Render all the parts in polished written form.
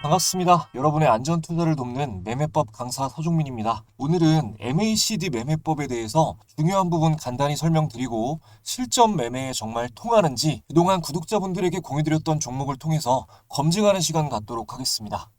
반갑습니다. 여러분의 안전 투자를 돕는 매매법 강사 서종민입니다. 오늘은 MACD 매매법에 대해서 중요한 부분 간단히 설명드리고 실전 매매에 정말 통하는지 그동안 구독자분들에게 공유드렸던 종목을 통해서 검증하는 시간 갖도록 하겠습니다.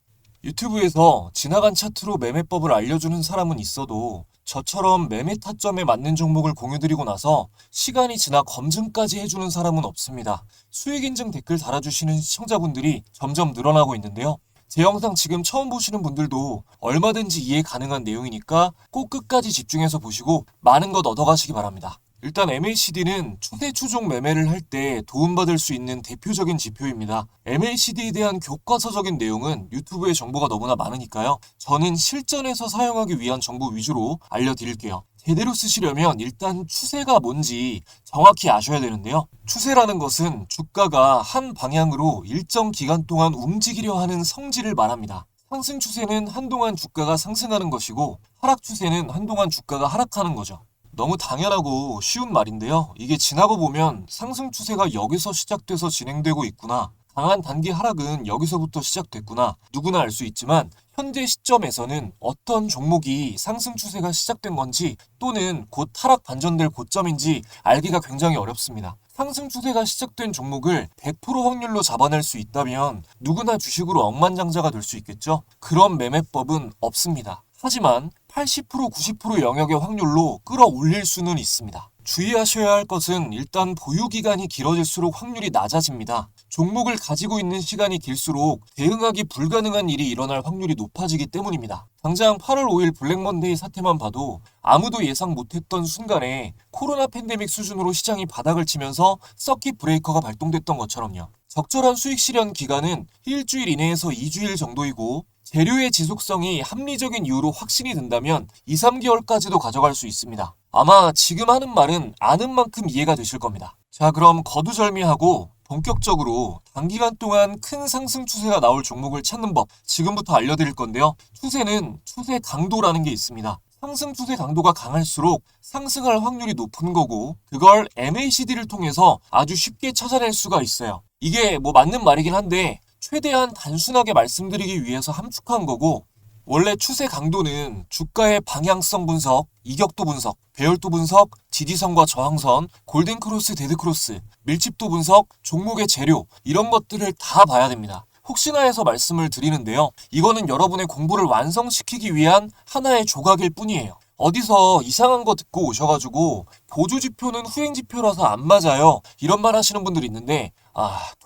유튜브에서 지나간 차트로 매매법을 알려주는 사람은 있어도 저처럼 매매 타점에 맞는 종목을 공유드리고 나서 시간이 지나 검증까지 해주는 사람은 없습니다. 수익 인증 댓글 달아주시는 시청자분들이 점점 늘어나고 있는데요. 제 영상 지금 처음 보시는 분들도 얼마든지 이해 가능한 내용이니까 꼭 끝까지 집중해서 보시고 많은 것 얻어가시기 바랍니다. 일단 MACD는 추세 추종 매매를 할 때 도움받을 수 있는 대표적인 지표입니다. MACD에 대한 교과서적인 내용은 유튜브에 정보가 너무나 많으니까요. 저는 실전에서 사용하기 위한 정보 위주로 알려드릴게요. 제대로 쓰시려면 일단 추세가 뭔지 정확히 아셔야 되는데요. 추세라는 것은 주가가 한 방향으로 일정 기간 동안 움직이려 하는 성질을 말합니다. 상승 추세는 한동안 주가가 상승하는 것이고 하락 추세는 한동안 주가가 하락하는 거죠. 너무 당연하고 쉬운 말인데요. 이게 지나고 보면 상승 추세가 여기서 시작돼서 진행되고 있구나. 강한 단기 하락은 여기서부터 시작됐구나. 누구나 알 수 있지만 현재 시점에서는 어떤 종목이 상승 추세가 시작된 건지 또는 곧 하락 반전될 고점인지 알기가 굉장히 어렵습니다. 상승 추세가 시작된 종목을 100% 확률로 잡아낼 수 있다면 누구나 주식으로 억만장자가 될 수 있겠죠? 그런 매매법은 없습니다. 하지만 80% 90% 영역의 확률로 끌어올릴 수는 있습니다. 주의하셔야 할 것은 일단 보유기간이 길어질수록 확률이 낮아집니다. 종목을 가지고 있는 시간이 길수록 대응하기 불가능한 일이 일어날 확률이 높아지기 때문입니다. 당장 8월 5일 블랙먼데이 사태만 봐도 아무도 예상 못했던 순간에 코로나 팬데믹 수준으로 시장이 바닥을 치면서 서킷 브레이커가 발동됐던 것처럼요. 적절한 수익 실현 기간은 일주일 이내에서 2주일 정도이고 재료의 지속성이 합리적인 이유로 확신이 든다면 2, 3개월까지도 가져갈 수 있습니다. 아마 지금 하는 말은 아는 만큼 이해가 되실 겁니다. 자, 그럼 거두절미하고 본격적으로 단기간 동안 큰 상승 추세가 나올 종목을 찾는 법 지금부터 알려드릴 건데요. 추세는 추세 강도라는 게 있습니다. 상승 추세 강도가 강할수록 상승할 확률이 높은 거고 그걸 MACD를 통해서 아주 쉽게 찾아낼 수가 있어요. 이게 맞는 말이긴 한데 최대한 단순하게 말씀드리기 위해서 함축한 거고 원래 추세 강도는 주가의 방향성 분석, 이격도 분석, 배열도 분석, 지지선과 저항선, 골든크로스, 데드크로스, 밀집도 분석, 종목의 재료 이런 것들을 다 봐야 됩니다. 혹시나 해서 말씀을 드리는데요. 이거는 여러분의 공부를 완성시키기 위한 하나의 조각일 뿐이에요. 어디서 이상한 거 듣고 오셔가지고 보조지표는 후행지표라서 안 맞아요. 이런 말 하시는 분들이 있는데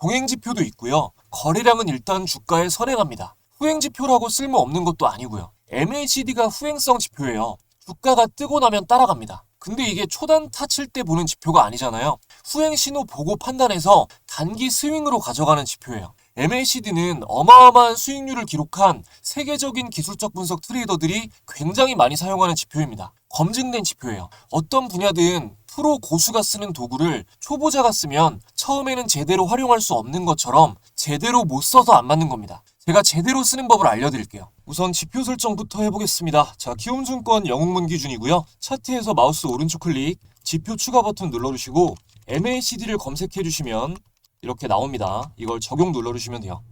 동행지표도 있고요. 거래량은 일단 주가에 선행합니다. 후행지표라고 쓸모없는 것도 아니고요. MACD가 후행성 지표예요. 주가가 뜨고 나면 따라갑니다. 근데 이게 초단타 칠 때 보는 지표가 아니잖아요. 후행 신호 보고 판단해서 단기 스윙으로 가져가는 지표예요. MACD는 어마어마한 수익률을 기록한 세계적인 기술적 분석 트레이더들이 굉장히 많이 사용하는 지표입니다. 검증된 지표예요. 어떤 분야든 프로 고수가 쓰는 도구를 초보자가 쓰면 처음에는 제대로 활용할 수 없는 것처럼 제대로 못 써서 안 맞는 겁니다. 제가 제대로 쓰는 법을 알려드릴게요. 우선 지표 설정부터 해보겠습니다. 자, 키움증권 영웅문 기준이고요. 차트에서 마우스 오른쪽 클릭, 지표 추가 버튼 눌러주시고 MACD를 검색해주시면 이렇게 나옵니다. 이걸 적용 눌러주시면 돼요.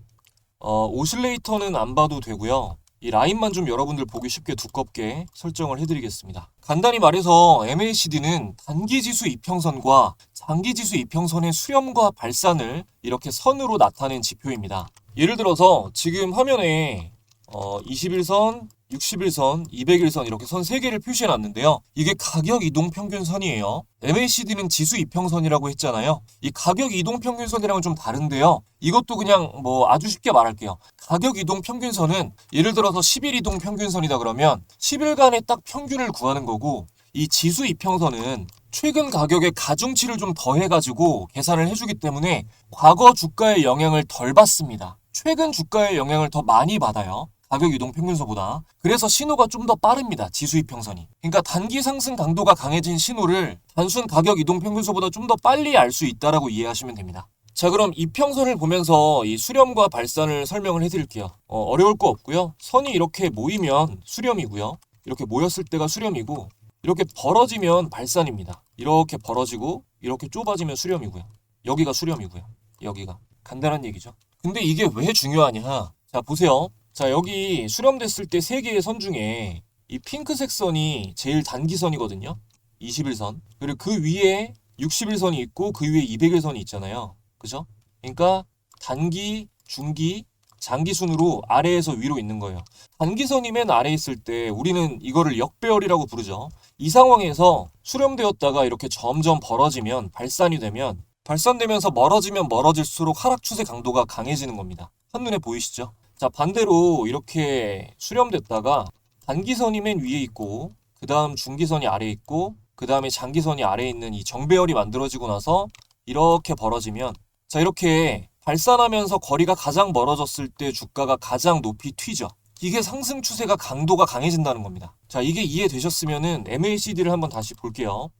오실레이터는 안 봐도 되고요. 이 라인만 좀 여러분들 보기 쉽게 두껍게 설정을 해드리겠습니다. 간단히 말해서 MACD는 단기지수 이평선과 장기지수 이평선의 수렴과 발산을 이렇게 선으로 나타낸 지표입니다. 예를 들어서 지금 화면에 21선, 60일선, 200일선 이렇게 선 3개를 표시해 놨는데요. 이게 가격 이동 평균선이에요. MACD는 지수 이평선이라고 했잖아요. 이 가격 이동 평균선이랑은 좀 다른데요. 이것도 그냥 아주 쉽게 말할게요. 가격 이동 평균선은 예를 들어서 10일 이동 평균선이다 그러면 10일간의 딱 평균을 구하는 거고 이 지수 이평선은 최근 가격의 가중치를 좀 더해가지고 계산을 해주기 때문에 과거 주가의 영향을 덜 받습니다. 최근 주가의 영향을 더 많이 받아요. 가격 이동 평균선보다. 그래서 신호가 좀 더 빠릅니다. 지수 이평선이. 그러니까 단기 상승 강도가 강해진 신호를 단순 가격 이동 평균선보다 좀 더 빨리 알 수 있다라고 이해하시면 됩니다. 자, 그럼 이평선을 보면서 이 수렴과 발산을 설명을 해드릴게요. 어려울 거 없고요. 선이 이렇게 모이면 수렴이고요. 이렇게 모였을 때가 수렴이고 이렇게 벌어지면 발산입니다. 이렇게 벌어지고 이렇게 좁아지면 수렴이고요. 여기가 수렴이고요. 여기가. 간단한 얘기죠. 근데 이게 왜 중요하냐? 자, 보세요. 자, 여기 수렴됐을 때 세 개의 선 중에 이 핑크색 선이 제일 단기선이거든요. 21선. 그리고 그 위에 61선이 있고 그 위에 201선이 있잖아요. 그죠? 그러니까 단기, 중기, 장기 순으로 아래에서 위로 있는 거예요. 단기선이 맨 아래에 있을 때 우리는 이거를 역배열이라고 부르죠. 이 상황에서 수렴되었다가 이렇게 점점 벌어지면 발산이 되면 발산되면서 멀어지면 멀어질수록 하락 추세 강도가 강해지는 겁니다. 한눈에 보이시죠? 자, 반대로 이렇게 수렴됐다가 단기선이 맨 위에 있고 그 다음 중기선이 아래에 있고 그 다음에 장기선이 아래에 있는 이 정배열이 만들어지고 나서 이렇게 벌어지면 자, 이렇게 발산하면서 거리가 가장 멀어졌을 때 주가가 가장 높이 튀죠. 이게 상승 추세가 강도가 강해진다는 겁니다. 자, 이게 이해되셨으면은 MACD를 한번 다시 볼게요.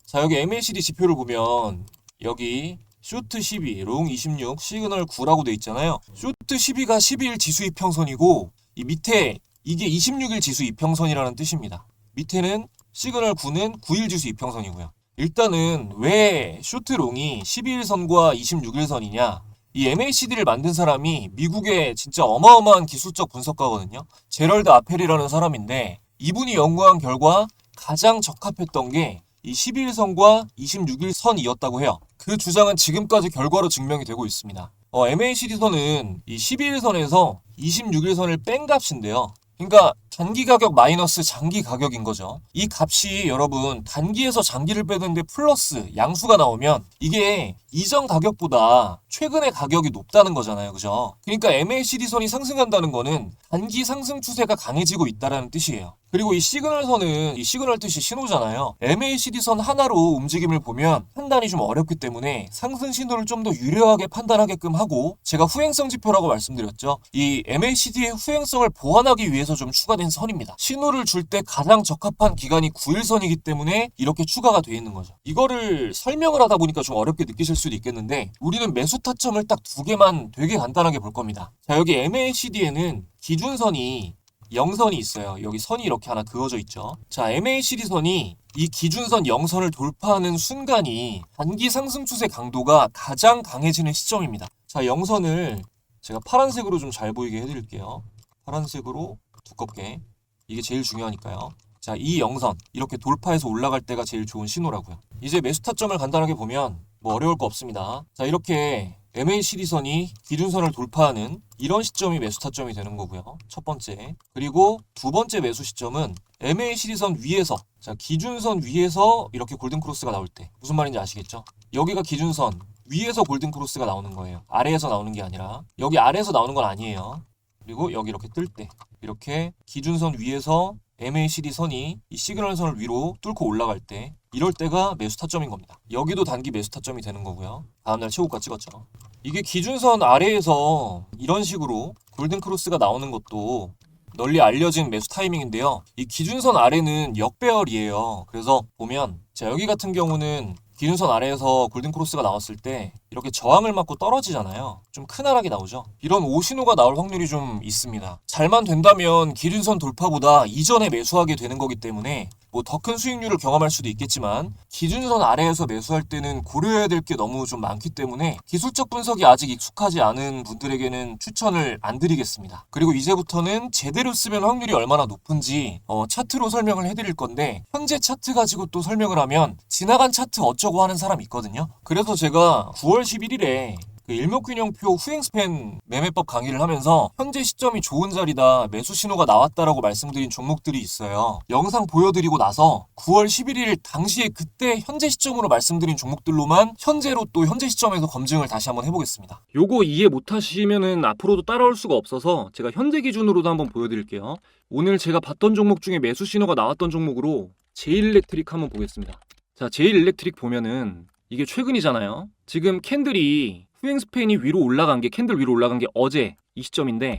자, 여기 MACD 지표를 보면 여기 쇼트 12, 롱 26, 시그널 9라고 돼 있잖아요. 쇼트 12가 12일 지수 이평선이고 이 밑에 이게 26일 지수 이평선이라는 뜻입니다. 밑에는 시그널 9는 9일 지수 이평선이고요. 일단은 왜 쇼트롱이 12일선과 26일선이냐? 이 MACD를 만든 사람이 미국의 진짜 어마어마한 기술적 분석가거든요. 제럴드 아펠이라는 사람인데 이분이 연구한 결과 가장 적합했던 게 이 12일선과 26일선이었다고 해요. 그 주장은 지금까지 결과로 증명이 되고 있습니다. MACD선은 이 12일선에서 26일선을 뺀 값인데요. 그러니까 단기 가격 마이너스 장기 가격인 거죠. 이 값이 여러분 단기에서 장기를 빼는데 플러스 양수가 나오면 이게 이전 가격보다 최근의 가격이 높다는 거잖아요. 그죠? 그러니까 MACD선이 상승한다는 거는 단기 상승 추세가 강해지고 있다는 뜻이에요. 그리고 이 시그널선은 이 시그널 뜻이 신호잖아요. MACD선 하나로 움직임을 보면 판단이 좀 어렵기 때문에 상승 신호를 좀 더 유려하게 판단하게끔 하고 제가 후행성 지표라고 말씀드렸죠. 이 MACD의 후행성을 보완하기 위해서 좀 추가된 선입니다. 신호를 줄 때 가장 적합한 기간이 9일선이기 때문에 이렇게 추가가 되어 있는 거죠. 이거를 설명을 하다 보니까 좀 어렵게 느끼실 수도 있겠는데 우리는 매수 타점을 딱 두 개만 되게 간단하게 볼 겁니다. 자, 여기 MACD에는 기준선이 0선이 있어요. 여기 선이 이렇게 하나 그어져 있죠. 자, MACD선이 이 기준선 0선을 돌파하는 순간이 단기 상승 추세 강도가 가장 강해지는 시점입니다. 자, 0선을 제가 파란색으로 좀 잘 보이게 해드릴게요. 파란색으로 두껍게. 이게 제일 중요하니까요. 자, 이 0선 이렇게 돌파해서 올라갈 때가 제일 좋은 신호라고요. 이제 매수 타점을 간단하게 보면 뭐 어려울 거 없습니다. 자, 이렇게 MACD선이 기준선을 돌파하는 이런 시점이 매수 타점이 되는 거고요. 첫 번째. 그리고 두 번째 매수 시점은 MACD선 위에서 자, 기준선 위에서 이렇게 골든크로스가 나올 때 무슨 말인지 아시겠죠? 여기가 기준선 위에서 골든크로스가 나오는 거예요. 아래에서 나오는 게 아니라 여기 아래에서 나오는 건 아니에요. 그리고 여기 이렇게 뜰 때 이렇게 기준선 위에서 MACD 선이 이 시그널 선을 위로 뚫고 올라갈 때 이럴 때가 매수 타점인 겁니다. 여기도 단기 매수 타점이 되는 거고요. 다음날 최고가 찍었죠. 이게 기준선 아래에서 이런 식으로 골든크로스가 나오는 것도 널리 알려진 매수 타이밍인데요. 이 기준선 아래는 역배열이에요. 그래서 보면 자, 여기 같은 경우는 기준선 아래에서 골든크로스가 나왔을 때 이렇게 저항을 맞고 떨어지잖아요. 좀 큰 하락이 나오죠. 이런 오신호가 나올 확률이 좀 있습니다. 잘만 된다면 기준선 돌파보다 이전에 매수하게 되는 거기 때문에 뭐 더 큰 수익률을 경험할 수도 있겠지만 기준선 아래에서 매수할 때는 고려해야 될 게 너무 좀 많기 때문에 기술적 분석이 아직 익숙하지 않은 분들에게는 추천을 안 드리겠습니다. 그리고 이제부터는 제대로 쓰면 확률이 얼마나 높은지 차트로 설명을 해드릴 건데 현재 차트 가지고 또 설명을 하면 지나간 차트 어쩌고 하는 사람이 있거든요. 그래서 제가 9월 11일에 그 일목균형표 후행스팬 매매법 강의를 하면서 현재 시점이 좋은 자리다, 매수 신호가 나왔다라고 말씀드린 종목들이 있어요. 영상 보여드리고 나서 9월 11일 당시에 그때 현재 시점으로 말씀드린 종목들로만 현재로 또 현재 시점에서 검증을 다시 한번 해보겠습니다. 요거 이해 못하시면은 앞으로도 따라올 수가 없어서 제가 현재 기준으로도 한번 보여드릴게요. 오늘 제가 봤던 종목 중에 매수 신호가 나왔던 종목으로 제일일렉트릭 한번 보겠습니다. 자, 제일일렉트릭 보면은 이게 최근이잖아요. 지금 캔들이 후행스팬이 위로 올라간 게 캔들 위로 올라간 게 어제 이 시점인데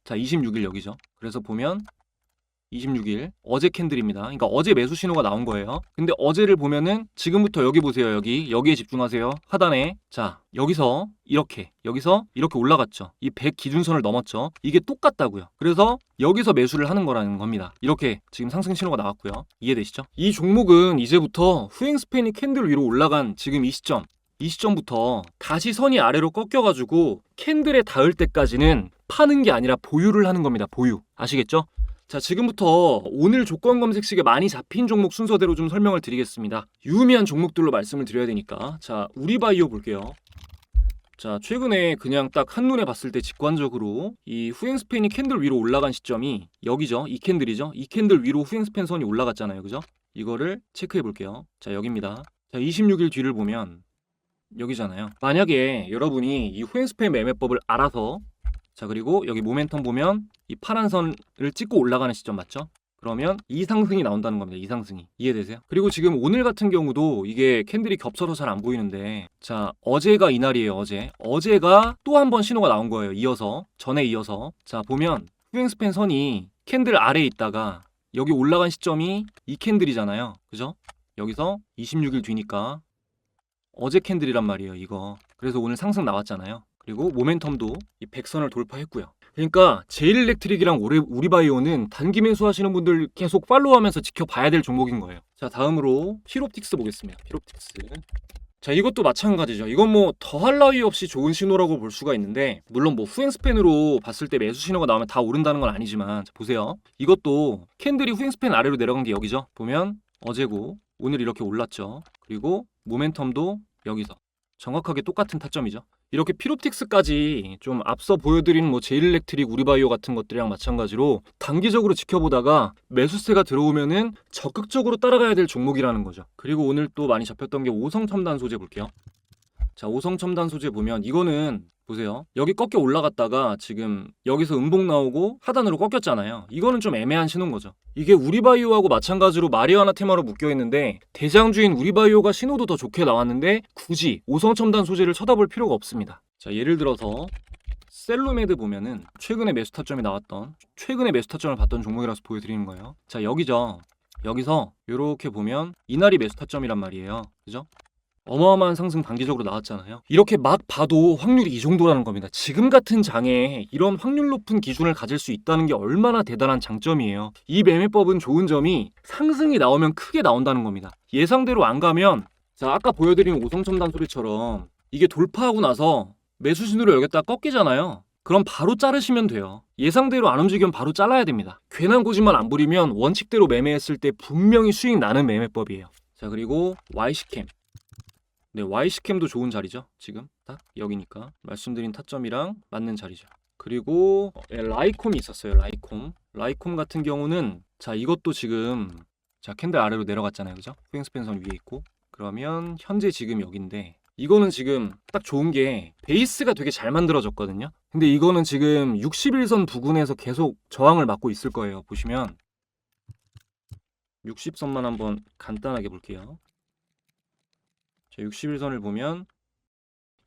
자 26일 여기죠. 그래서 보면 26일 어제 캔들입니다. 그러니까 어제 매수 신호가 나온 거예요. 근데 어제를 보면은 지금부터 여기 보세요. 여기에 집중하세요. 하단에 자 여기서 이렇게 올라갔죠. 이 100 기준선을 넘었죠. 이게 똑같다고요. 그래서 여기서 매수를 하는 거라는 겁니다. 이렇게 지금 상승 신호가 나왔고요. 이해되시죠? 이 종목은 이제부터 후행 스팬이 캔들 위로 올라간 지금 이 시점부터 다시 선이 아래로 꺾여가지고 캔들에 닿을 때까지는 파는 게 아니라 보유를 하는 겁니다. 보유. 아시겠죠? 자, 지금부터 오늘 조건 검색식에 많이 잡힌 종목 순서대로 좀 설명을 드리겠습니다. 유의미한 종목들로 말씀을 드려야 되니까. 자, 우리바이오 볼게요. 자, 최근에 그냥 딱 한눈에 봤을 때 직관적으로 이 후행 스팬이 캔들 위로 올라간 시점이 여기죠. 이 캔들이죠. 이 캔들 위로 후행 스팬 선이 올라갔잖아요. 그죠? 이거를 체크해 볼게요. 자, 여기입니다. 자, 26일 뒤를 보면 여기잖아요. 만약에 여러분이 이 후행 스팬 매매법을 알아서 자 그리고 여기 모멘텀 보면 이 파란 선을 찍고 올라가는 시점 맞죠? 그러면 이 상승이 나온다는 겁니다. 이 상승이. 이해되세요? 그리고 지금 오늘 같은 경우도 이게 캔들이 겹쳐서 잘 안 보이는데 자 어제가 이날이에요. 어제가 또 한 번 신호가 나온 거예요. 전에 이어서 자 보면 후행 스팬 선이 캔들 아래에 있다가 여기 올라간 시점이 이 캔들이잖아요. 그죠? 여기서 26일 뒤니까 어제 캔들이란 말이에요. 이거. 그래서 오늘 상승 나왔잖아요. 그리고 모멘텀도 이 100선을 돌파했고요. 그러니까 제일일렉트릭이랑 우리바이오는 단기 매수하시는 분들 계속 팔로우하면서 지켜봐야 될 종목인 거예요. 자 다음으로 피롭틱스 보겠습니다. 피롭틱스. 자 이것도 마찬가지죠. 이건 뭐 더할 나위 없이 좋은 신호라고 볼 수가 있는데 물론 뭐 후행 스팬으로 봤을 때 매수 신호가 나오면 다 오른다는 건 아니지만 자, 보세요. 이것도 캔들이 후행 스팬 아래로 내려간 게 여기죠. 보면 어제고 오늘 이렇게 올랐죠. 그리고 모멘텀도 여기서 정확하게 똑같은 타점이죠. 이렇게 피롭틱스까지 좀 앞서 보여드린 뭐 제일일렉트릭, 우리바이오 같은 것들이랑 마찬가지로 단기적으로 지켜보다가 매수세가 들어오면은 적극적으로 따라가야 될 종목이라는 거죠. 그리고 오늘 또 많이 잡혔던 게 오성첨단 소재 볼게요. 자, 오성첨단 소재 보면 이거는 보세요. 여기 꺾여 올라갔다가 지금 여기서 음봉 나오고 하단으로 꺾였잖아요. 이거는 좀 애매한 신호인 거죠. 이게 우리바이오하고 마찬가지로 마리아나 테마로 묶여 있는데 대장주인 우리바이오가 신호도 더 좋게 나왔는데 굳이 오성첨단 소재를 쳐다볼 필요가 없습니다. 자, 예를 들어서 셀루메드 보면은 최근에 매수 타점이 나왔던 최근에 매수 타점을 봤던 종목이라서 보여드리는 거예요. 자, 여기죠. 여기서 이렇게 보면 이날이 매수 타점이란 말이에요. 그죠? 어마어마한 상승 단기적으로 나왔잖아요. 이렇게 막 봐도 확률이 이 정도라는 겁니다. 지금 같은 장에 이런 확률 높은 기준을 가질 수 있다는 게 얼마나 대단한 장점이에요. 이 매매법은 좋은 점이 상승이 나오면 크게 나온다는 겁니다. 예상대로 안 가면 자 아까 보여드린 오성첨단 소리처럼 이게 돌파하고 나서 매수 신호를 여기다 꺾이잖아요. 그럼 바로 자르시면 돼요. 예상대로 안 움직이면 바로 잘라야 됩니다. 괜한 고집만 안 부리면 원칙대로 매매했을 때 분명히 수익 나는 매매법이에요. 자 그리고 YC캠. 네, Y시캠도 좋은 자리죠. 지금 딱 여기니까 말씀드린 타점이랑 맞는 자리죠. 그리고 라이콤이 있었어요. 라이콤 같은 경우는 자 이것도 지금 자 캔들 아래로 내려갔잖아요. 그죠? 후행 스팬선 위에 있고 그러면 현재 지금 여기인데 이거는 지금 딱 좋은 게 베이스가 되게 잘 만들어졌거든요. 근데 이거는 지금 61선 부근에서 계속 저항을 맞고 있을 거예요. 보시면 60선만 한번 간단하게 볼게요. 자, 61선을 보면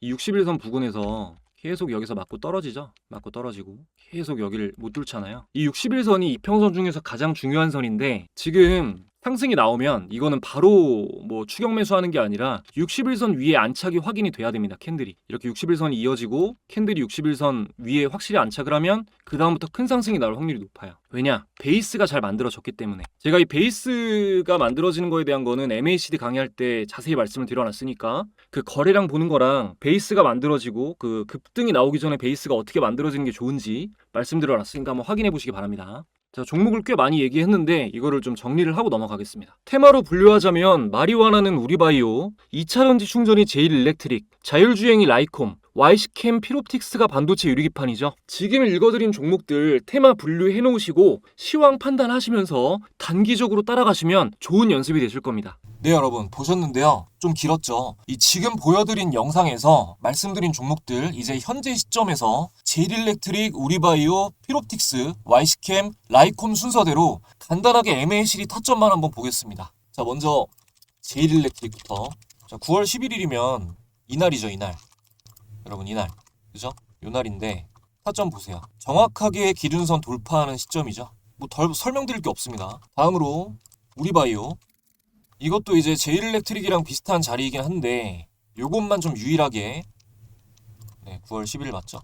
이 61선 부근에서 계속 여기서 맞고 떨어지죠. 맞고 떨어지고 계속 여기를 못 뚫잖아요. 이 61선이 이평선 중에서 가장 중요한 선인데 지금 상승이 나오면 이거는 바로 뭐 추격 매수하는 게 아니라 61선 위에 안착이 확인이 돼야 됩니다. 캔들이 이렇게 61선이 이어지고 캔들이 61선 위에 확실히 안착을 하면 그 다음부터 큰 상승이 나올 확률이 높아요. 왜냐? 베이스가 잘 만들어졌기 때문에. 제가 이 베이스가 만들어지는 거에 대한 거는 MACD 강의할 때 자세히 말씀을 드려놨으니까 그 거래량 보는 거랑 베이스가 만들어지고 그 급등이 나오기 전에 베이스가 어떻게 만들어지는 게 좋은지 말씀드려놨으니까 한번 확인해 보시기 바랍니다. 자, 종목을 꽤 많이 얘기했는데 이거를 좀 정리를 하고 넘어가겠습니다. 테마로 분류하자면 마리화나는 우리바이오, 2차전지 충전이 제일일렉트릭, 자율주행이 라이콤, YC캠 피롭틱스가 반도체 유리기판이죠. 지금 읽어드린 종목들 테마 분류해 놓으시고 시황 판단하시면서 단기적으로 따라가시면 좋은 연습이 되실 겁니다. 네 여러분 보셨는데요. 좀 길었죠. 이 지금 보여드린 영상에서 말씀드린 종목들 이제 현재 시점에서 제일일렉트릭, 우리바이오, 피롭틱스, YC캠, 라이콤 순서대로 간단하게 MACD 타점만 한번 보겠습니다. 자 먼저 제일일렉트릭부터 자 9월 11일이면 이날이죠. 이날 여러분 이날 그죠? 요날인데 타점 보세요. 정확하게 기준선 돌파하는 시점이죠. 뭐 덜 설명드릴 게 없습니다. 다음으로 우리바이오. 이것도 이제 제일일렉트릭이랑 비슷한 자리이긴 한데 요것만 좀 유일하게 9월 10일 맞죠?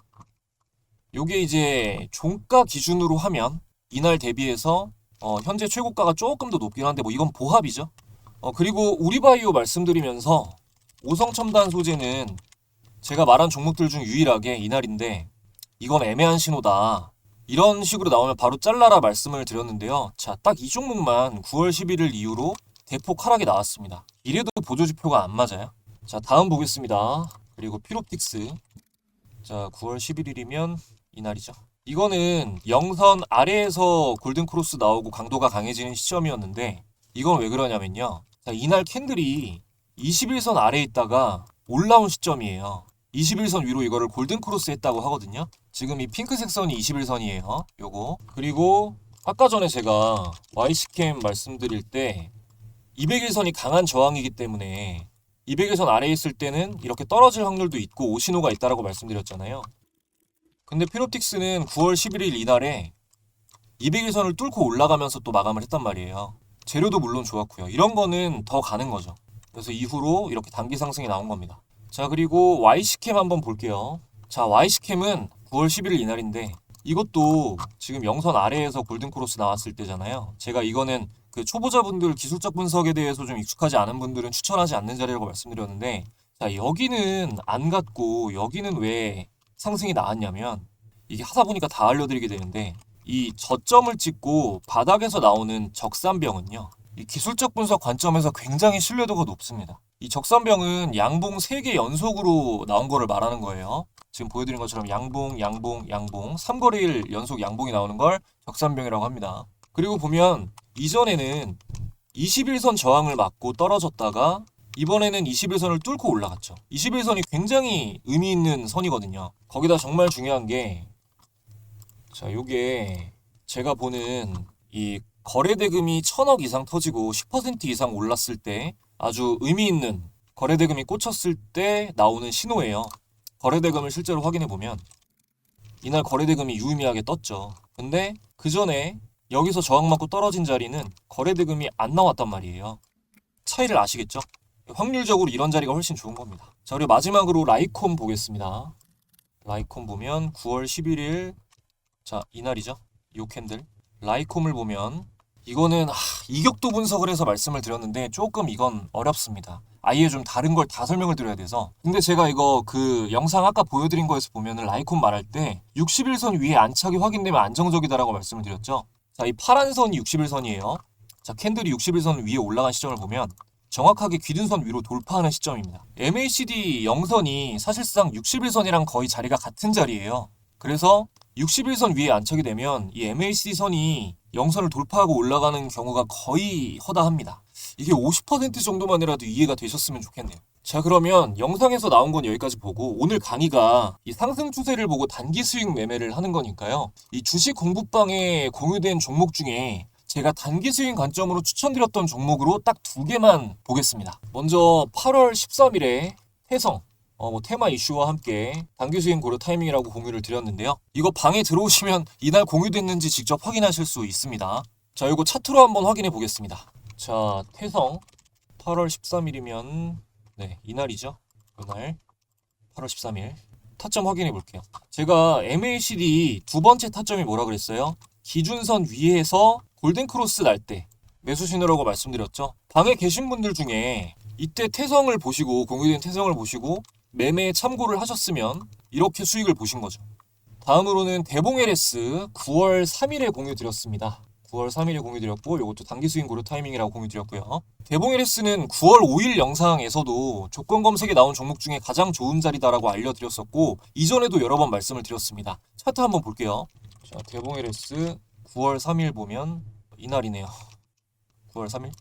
요게 이제 종가 기준으로 하면 이날 대비해서 현재 최고가가 조금 더 높긴 한데 뭐 이건 보합이죠. 그리고 우리바이오 말씀드리면서 오성첨단 소재는 제가 말한 종목들 중 유일하게 이날인데 이건 애매한 신호다. 이런 식으로 나오면 바로 잘라라 말씀을 드렸는데요. 자, 딱 이 종목만 9월 11일 이후로 대폭 하락이 나왔습니다. 이래도 보조지표가 안 맞아요. 자, 다음 보겠습니다. 그리고 피롭틱스. 자, 9월 11일이면 이날이죠. 이거는 영선 아래에서 골든크로스 나오고 강도가 강해지는 시점이었는데 이건 왜 그러냐면요. 자, 이날 캔들이 21선 아래에 있다가 올라온 시점이에요. 21선 위로 이거를 골든크로스 했다고 하거든요. 지금 이 핑크색 선이 21선이에요. 요거. 그리고 아까 전에 제가 YC캠 말씀드릴 때 201선이 강한 저항이기 때문에 201선 아래에 있을 때는 이렇게 떨어질 확률도 있고 오신호가 있다라고 말씀드렸잖아요. 근데 피롭틱스는 9월 11일 이날에 201선을 뚫고 올라가면서 또 마감을 했단 말이에요. 재료도 물론 좋았고요. 이런 거는 더 가는 거죠. 그래서 이후로 이렇게 단기 상승이 나온 겁니다. 자, 그리고 YC캠 한번 볼게요. 자, YC캠은 9월 11일 이날인데 이것도 지금 영선 아래에서 골든크로스 나왔을 때잖아요. 제가 이거는 그 초보자분들 기술적 분석에 대해서 좀 익숙하지 않은 분들은 추천하지 않는 자리라고 말씀드렸는데 자, 여기는 안 갔고 여기는 왜 상승이 나왔냐면 이게 하다 보니까 다 알려드리게 되는데 이 저점을 찍고 바닥에서 나오는 적산병은요. 이 기술적 분석 관점에서 굉장히 신뢰도가 높습니다. 이 적산병은 양봉 3개 연속으로 나온 거를 말하는 거예요. 지금 보여드린 것처럼 양봉, 양봉, 양봉 3거래일 연속 양봉이 나오는 걸 적산병이라고 합니다. 그리고 보면 이전에는 21선 저항을 맞고 떨어졌다가 이번에는 21선을 뚫고 올라갔죠. 21선이 굉장히 의미 있는 선이거든요. 거기다 정말 중요한 게 자, 요게 제가 보는 이 거래대금이 1000억 이상 터지고 10% 이상 올랐을 때 아주 의미 있는 거래대금이 꽂혔을 때 나오는 신호예요. 거래대금을 실제로 확인해 보면 이날 거래대금이 유의미하게 떴죠. 근데 그 전에 여기서 저항 맞고 떨어진 자리는 거래대금이 안 나왔단 말이에요. 차이를 아시겠죠? 확률적으로 이런 자리가 훨씬 좋은 겁니다. 자, 그리고 마지막으로 라이콤 보겠습니다. 라이콤 보면 9월 11일 자, 이날이죠. 요 캔들 라이콤을 보면 이거는 이격도 분석을 해서 말씀을 드렸는데 조금 이건 어렵습니다. 아예 좀 다른 걸 다 설명을 드려야 돼서. 근데 제가 이거 그 영상 아까 보여드린 거에서 보면은 라이콤 말할 때 61선 위에 안착이 확인되면 안정적이다라고 말씀을 드렸죠. 자, 이 파란 선이 61선이에요. 자, 캔들이 61선 위에 올라간 시점을 보면 정확하게 기준선 위로 돌파하는 시점입니다. MACD 영선이 사실상 61선이랑 거의 자리가 같은 자리예요. 그래서 61선 위에 안착이 되면 이 MACD 선이 영선을 돌파하고 올라가는 경우가 거의 허다합니다. 이게 50% 정도만이라도 이해가 되셨으면 좋겠네요. 자, 그러면 영상에서 나온 건 여기까지 보고 오늘 강의가 이 상승 추세를 보고 단기 수익 매매를 하는 거니까요. 이 주식 공부방에 공유된 종목 중에 제가 단기 수익 관점으로 추천드렸던 종목으로 딱 2개만 보겠습니다. 먼저 8월 13일에 해성 테마 이슈와 함께 단기 수익 고려 타이밍이라고 공유를 드렸는데요. 이거 방에 들어오시면 이날 공유됐는지 직접 확인하실 수 있습니다. 자, 이거 차트로 한번 확인해 보겠습니다. 자, 태성 8월 13일이면 이날이죠. 이날 8월 13일 타점 확인해 볼게요. 제가 MACD 두 번째 타점이 뭐라 그랬어요? 기준선 위에서 골든크로스 날 때 매수 신호라고 말씀드렸죠. 방에 계신 분들 중에 이때 태성을 보시고 공유된 태성을 보시고 매매에 참고를 하셨으면 이렇게 수익을 보신 거죠. 다음으로는 대봉 LS 9월 3일에 공유 드렸습니다. 9월 3일에 공유 드렸고 이것도 단기 수익 고려 타이밍이라고 공유 드렸고요. 대봉 LS는 9월 5일 영상에서도 조건 검색에 나온 종목 중에 가장 좋은 자리다라고 알려드렸었고 이전에도 여러 번 말씀을 드렸습니다. 차트 한번 볼게요. 자, 대봉 LS 9월 3일 보면 이날이네요. 9월 3일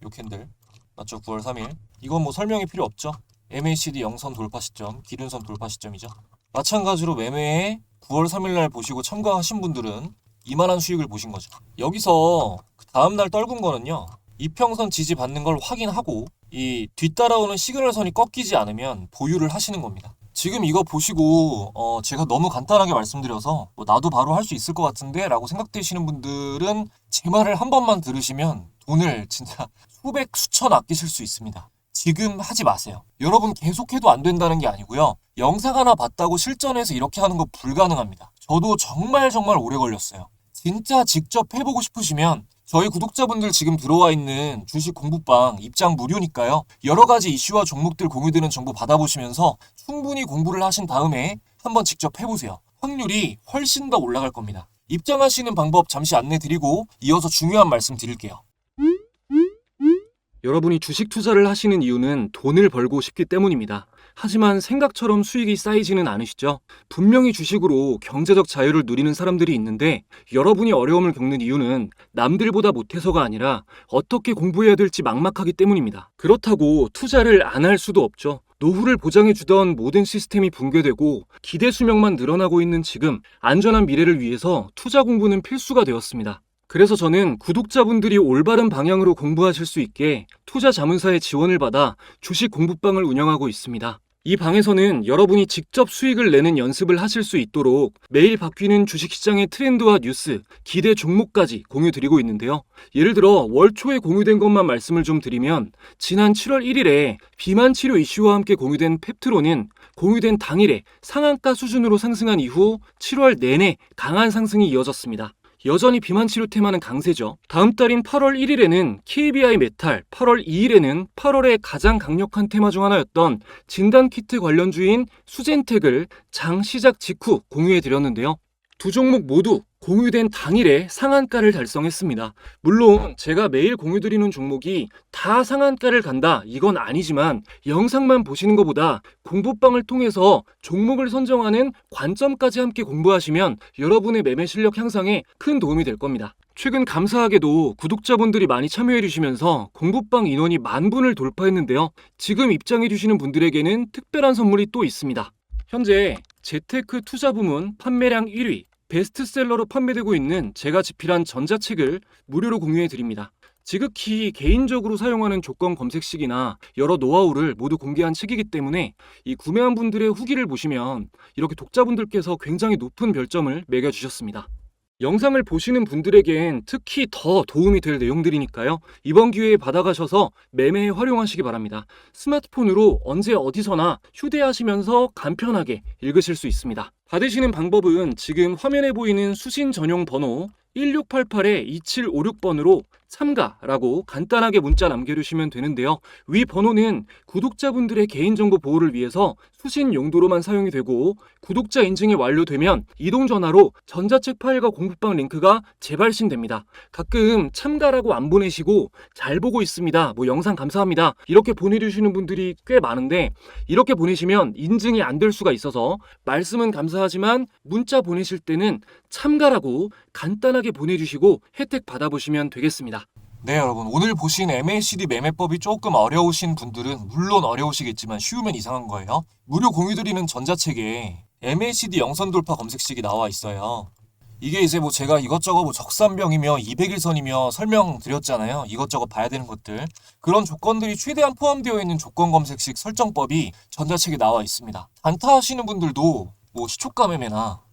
요 캔들 맞죠? 9월 3일 이건 뭐 설명이 필요 없죠. MACD 영선 돌파 시점, 기준선 돌파 시점이죠. 마찬가지로 매매에 9월 3일날 보시고 참가하신 분들은 이만한 수익을 보신 거죠. 여기서 그 다음날 떨군 거는요. 이평선 지지 받는 걸 확인하고 이 뒤따라오는 시그널선이 꺾이지 않으면 보유를 하시는 겁니다. 지금 이거 보시고 제가 너무 간단하게 말씀드려서 뭐 나도 바로 할 수 있을 것 같은데 라고 생각되시는 분들은 제 말을 한 번만 들으시면 돈을 진짜 수백 수천 아끼실 수 있습니다. 지금 하지 마세요. 여러분 계속해도 안 된다는 게 아니고요. 영상 하나 봤다고 실전에서 이렇게 하는 거 불가능합니다. 저도 정말 오래 걸렸어요. 진짜 직접 해보고 싶으시면 저희 구독자분들 지금 들어와 있는 주식 공부방 입장 무료니까요. 여러 가지 이슈와 종목들 공유되는 정보 받아보시면서 충분히 공부를 하신 다음에 한번 직접 해보세요. 확률이 훨씬 더 올라갈 겁니다. 입장하시는 방법 잠시 안내 드리고 이어서 중요한 말씀 드릴게요. 여러분이 주식 투자를 하시는 이유는 돈을 벌고 싶기 때문입니다. 하지만 생각처럼 수익이 쌓이지는 않으시죠? 분명히 주식으로 경제적 자유를 누리는 사람들이 있는데 여러분이 어려움을 겪는 이유는 남들보다 못해서가 아니라 어떻게 공부해야 될지 막막하기 때문입니다. 그렇다고 투자를 안 할 수도 없죠. 노후를 보장해주던 모든 시스템이 붕괴되고 기대 수명만 늘어나고 있는 지금 안전한 미래를 위해서 투자 공부는 필수가 되었습니다. 그래서 저는 구독자분들이 올바른 방향으로 공부하실 수 있게 투자 자문사의 지원을 받아 주식 공부방을 운영하고 있습니다. 이 방에서는 여러분이 직접 수익을 내는 연습을 하실 수 있도록 매일 바뀌는 주식시장의 트렌드와 뉴스, 기대 종목까지 공유드리고 있는데요. 예를 들어 월 초에 공유된 것만 말씀을 좀 드리면 지난 7월 1일에 비만 치료 이슈와 함께 공유된 펩트론은 공유된 당일에 상한가 수준으로 상승한 이후 7월 내내 강한 상승이 이어졌습니다. 여전히 비만 치료 테마는 강세죠. 다음 달인 8월 1일에는 KBI 메탈, 8월 2일에는 8월의 가장 강력한 테마 중 하나였던 진단키트 관련주인 수젠텍을 장 시작 직후 공유해드렸는데요. 두 종목 모두 공유된 당일에 상한가를 달성했습니다. 물론 제가 매일 공유드리는 종목이 다 상한가를 간다 이건 아니지만 영상만 보시는 것보다 공부방을 통해서 종목을 선정하는 관점까지 함께 공부하시면 여러분의 매매 실력 향상에 큰 도움이 될 겁니다. 최근 감사하게도 구독자분들이 많이 참여해주시면서 공부방 인원이 10,000분을 돌파했는데요. 지금 입장해주시는 분들에게는 특별한 선물이 또 있습니다. 현재 재테크 투자 부문 판매량 1위, 베스트셀러로 판매되고 있는 제가 집필한 전자책을 무료로 공유해드립니다. 지극히 개인적으로 사용하는 조건 검색식이나 여러 노하우를 모두 공개한 책이기 때문에 이 구매한 분들의 후기를 보시면 이렇게 독자분들께서 굉장히 높은 별점을 매겨주셨습니다. 영상을 보시는 분들에겐 특히 더 도움이 될 내용들이니까요. 이번 기회에 받아가셔서 매매에 활용하시기 바랍니다. 스마트폰으로 언제 어디서나 휴대하시면서 간편하게 읽으실 수 있습니다. 받으시는 방법은 지금 화면에 보이는 수신 전용 번호 1688-2756번으로 참가라고 간단하게 문자 남겨주시면 되는데요. 위 번호는 구독자분들의 개인정보 보호를 위해서 수신 용도로만 사용이 되고 구독자 인증이 완료되면 이동전화로 전자책 파일과 공부방 링크가 재발신됩니다. 가끔 참가라고 안 보내시고 잘 보고 있습니다. 영상 감사합니다. 이렇게 보내주시는 분들이 꽤 많은데 이렇게 보내시면 인증이 안 될 수가 있어서 말씀은 감사하지만 문자 보내실 때는 참가라고 간단하게 보내주시고 혜택 받아보시면 되겠습니다. 네, 여러분. 오늘 보신 MACD 매매법이 조금 어려우신 분들은 물론 어려우시겠지만 쉬우면 이상한 거예요. 무료 공유드리는 전자책에 MACD 영선 돌파 검색식이 나와 있어요. 이게 이제 제가 이것저것 적산병이며 200일선이며 설명드렸잖아요. 이것저것 봐야 되는 것들. 그런 조건들이 최대한 포함되어 있는 조건 검색식 설정법이 전자책에 나와 있습니다. 단타 하시는 분들도 시초가 매매나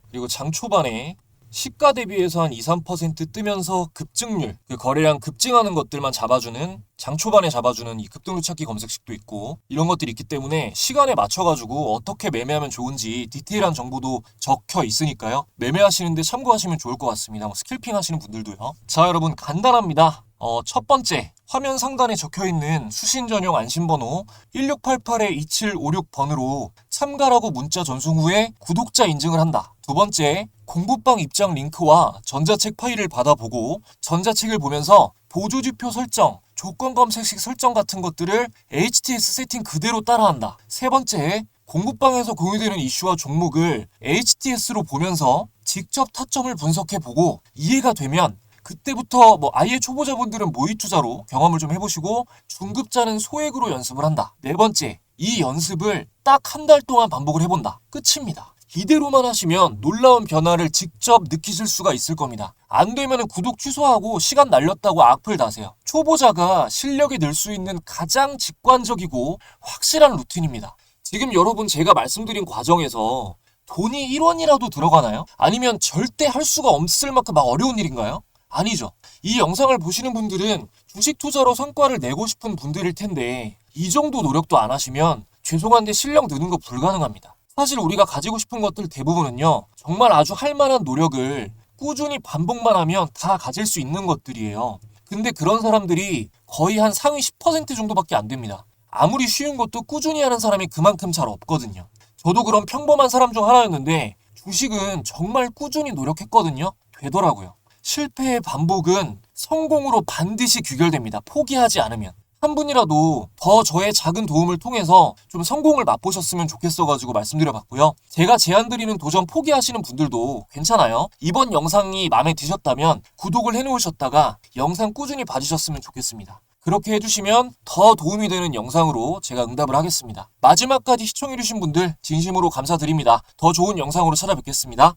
그리고 장 초반에 시가 대비해서 한 2-3% 뜨면서 급증률, 그 거래량 급증하는 것들만 잡아주는 장 초반에 잡아주는 이 급등률 찾기 검색식도 있고 이런 것들이 있기 때문에 시간에 맞춰가지고 어떻게 매매하면 좋은지 디테일한 정보도 적혀 있으니까요. 매매하시는데 참고하시면 좋을 것 같습니다. 스킬핑 하시는 분들도요. 자, 여러분 간단합니다. 첫 번째, 화면 상단에 적혀있는 수신 전용 안심번호 1688-2756번으로 참가라고 문자 전송 후에 구독자 인증을 한다. 두 번째, 공부방 입장 링크와 전자책 파일을 받아보고 전자책을 보면서 보조지표 설정, 조건 검색식 설정 같은 것들을 HTS 세팅 그대로 따라한다. 세 번째, 공부방에서 공유되는 이슈와 종목을 HTS로 보면서 직접 타점을 분석해보고 이해가 되면 그때부터 아예 초보자분들은 모의 투자로 경험을 좀 해보시고 중급자는 소액으로 연습을 한다. 네 번째, 이 연습을 딱 한 달 동안 반복을 해본다. 끝입니다. 이대로만 하시면 놀라운 변화를 직접 느끼실 수가 있을 겁니다. 안 되면 구독 취소하고 시간 날렸다고 악플 다세요. 초보자가 실력이 늘 수 있는 가장 직관적이고 확실한 루틴입니다. 지금 여러분 제가 말씀드린 과정에서 돈이 1원이라도 들어가나요? 아니면 절대 할 수가 없을 만큼 막 어려운 일인가요? 아니죠. 이 영상을 보시는 분들은 주식 투자로 성과를 내고 싶은 분들일 텐데 이 정도 노력도 안 하시면 죄송한데 실력 느는 거 불가능합니다. 사실 우리가 가지고 싶은 것들 대부분은요, 정말 아주 할 만한 노력을 꾸준히 반복만 하면 다 가질 수 있는 것들이에요. 근데 그런 사람들이 거의 한 상위 10% 정도밖에 안 됩니다. 아무리 쉬운 것도 꾸준히 하는 사람이 그만큼 잘 없거든요. 저도 그런 평범한 사람 중 하나였는데 주식은 정말 꾸준히 노력했거든요. 되더라고요. 실패의 반복은 성공으로 반드시 귀결됩니다. 포기하지 않으면. 한 분이라도 더 저의 작은 도움을 통해서 좀 성공을 맛보셨으면 좋겠어가지고 말씀드려봤고요. 제가 제안드리는 도전 포기하시는 분들도 괜찮아요. 이번 영상이 마음에 드셨다면 구독을 해놓으셨다가 영상 꾸준히 봐주셨으면 좋겠습니다. 그렇게 해주시면 더 도움이 되는 영상으로 제가 응답을 하겠습니다. 마지막까지 시청해주신 분들 진심으로 감사드립니다. 더 좋은 영상으로 찾아뵙겠습니다.